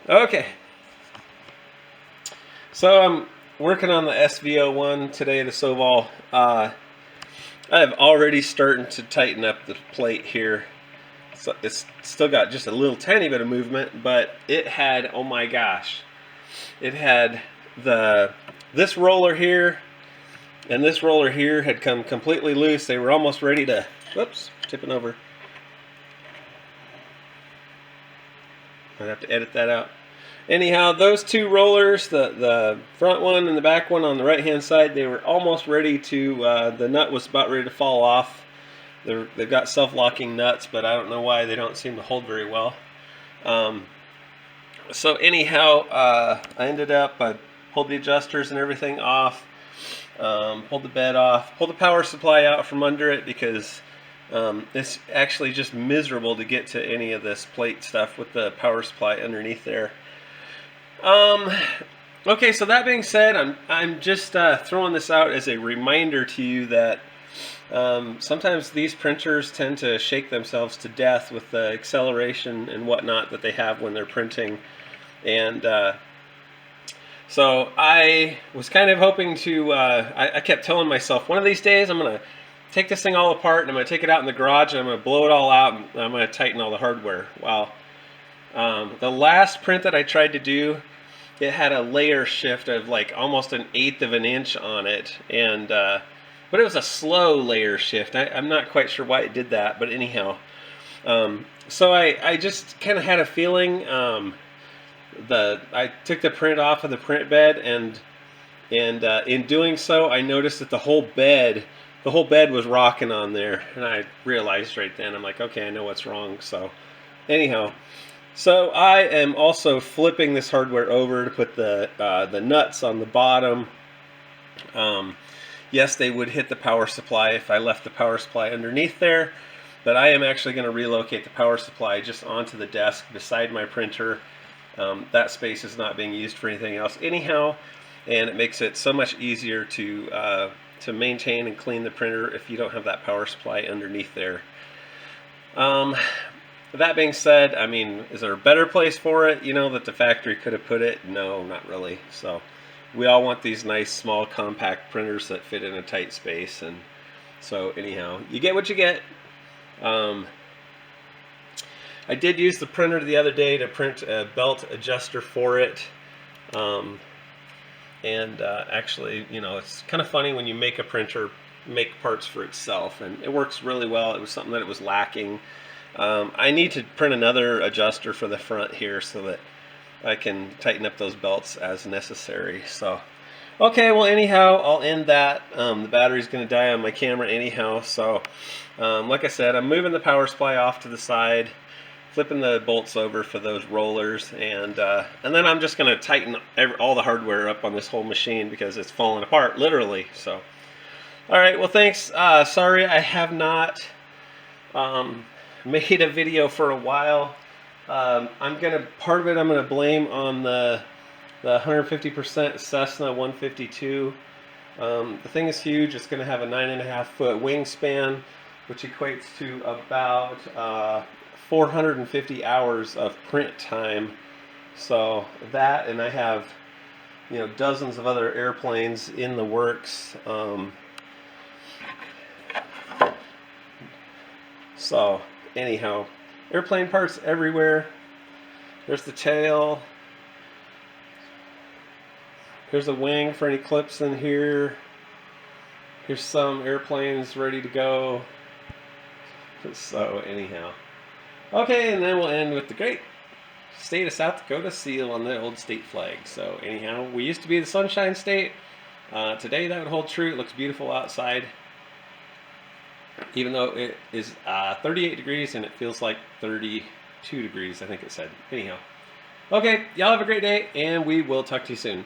Okay. So I'm working on the SV01 today, the Sovol. I have already starting to tighten up the plate here. So it's still got just a little tiny bit of movement, but it had, oh my gosh, it had this roller here and this roller here had come completely loose. They were almost ready to, whoops, tipping over. I'd have to edit that out. Anyhow, those two rollers, the front one and the back one on the right hand side, they were almost ready to, the nut was about ready to fall off. They've got self-locking nuts, but I don't know why they don't seem to hold very well. So anyhow, I ended up, I pulled the adjusters and everything off, pulled the bed off, pulled the power supply out from under it because it's actually just miserable to get to any of this plate stuff with the power supply underneath there. Okay, so that being said, I'm just throwing this out as a reminder to you that sometimes these printers tend to shake themselves to death with the acceleration and whatnot that they have when they're printing. And so I was kind of hoping to, I kept telling myself, one of these days I'm going to take this thing all apart and I'm going to take it out in the garage and I'm going to blow it all out and I'm going to tighten all the hardware. Well, the last print that I tried to do, it had a layer shift of like almost 1/8 of an inch on it, and but it was a slow layer shift. I'm not quite sure why it did that, but anyhow, so I just kind of had a feeling. I took the print off of the print bed, and in doing so, I noticed that the whole bed was rocking on there, and I realized right then, I'm like, okay, I know what's wrong. So anyhow. So I am also flipping this hardware over to put the nuts on the bottom. Yes, they would hit the power supply if I left the power supply underneath there, but I am actually going to relocate the power supply just onto the desk beside my printer. That space is not being used for anything else anyhow, and it makes it so much easier to maintain and clean the printer if you don't have that power supply underneath there. That being said, I mean, is there a better place for it, you know, that the factory could have put it? No, not really. So we all want these nice, small, compact printers that fit in a tight space. And so anyhow, you get what you get. I did use the printer the other day to print a belt adjuster for it. Actually, you know, it's kind of funny when you make a printer make parts for itself. And it works really well. It was something that it was lacking. I need to print another adjuster for the front here so that I can tighten up those belts as necessary. So, okay, well anyhow, I'll end that. The battery's going to die on my camera anyhow. So, like I said, I'm moving the power supply off to the side, flipping the bolts over for those rollers, and then I'm just going to tighten all the hardware up on this whole machine because it's falling apart, literally. So, all right, well thanks. Sorry I have not made a video for a while. Part of it I'm gonna blame on the 150% Cessna 152. The thing is huge. It's gonna have a 9.5-foot wingspan, which equates to about 450 hours of print time. So that, and I have, you know, dozens of other airplanes in the works. So anyhow, airplane parts everywhere. There's the tail. Here's a wing for any clips in here. Here's some airplanes ready to go. So anyhow. Okay, and then we'll end with the great state of South Dakota seal on the old state flag. So anyhow, we used to be the Sunshine State. Today that would hold true. It looks beautiful outside, even though it is 38 degrees and it feels like 32 degrees, I think it said. Anyhow. Okay, y'all have a great day, and we will talk to you soon.